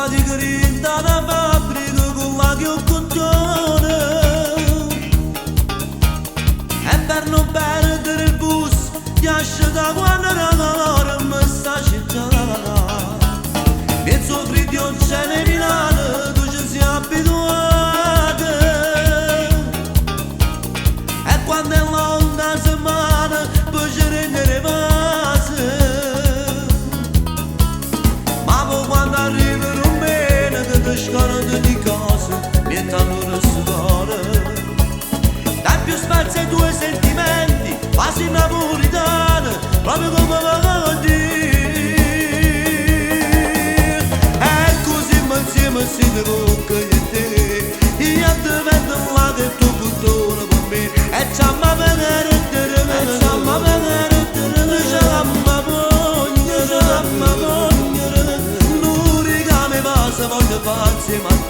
di grinta da fabbrica con la che ho contone e per non perdere il bus piace da quando era in questa città penso freddo c'è nei Milano tu ci sei abituato e quando è l'onda settimana poi ci rendere base ma poi quando arriva non bene che ti scorda di cose mientando le suore dai più spazio ai tuoi sentimenti quasi napolitana proprio come va a dire e così insieme si ne tocca io e te io ti vedo là che tu buttone per me e c'è ma vedere e c'è ma vedere c'è la ma voglia non riga mi passa voglio farsi ma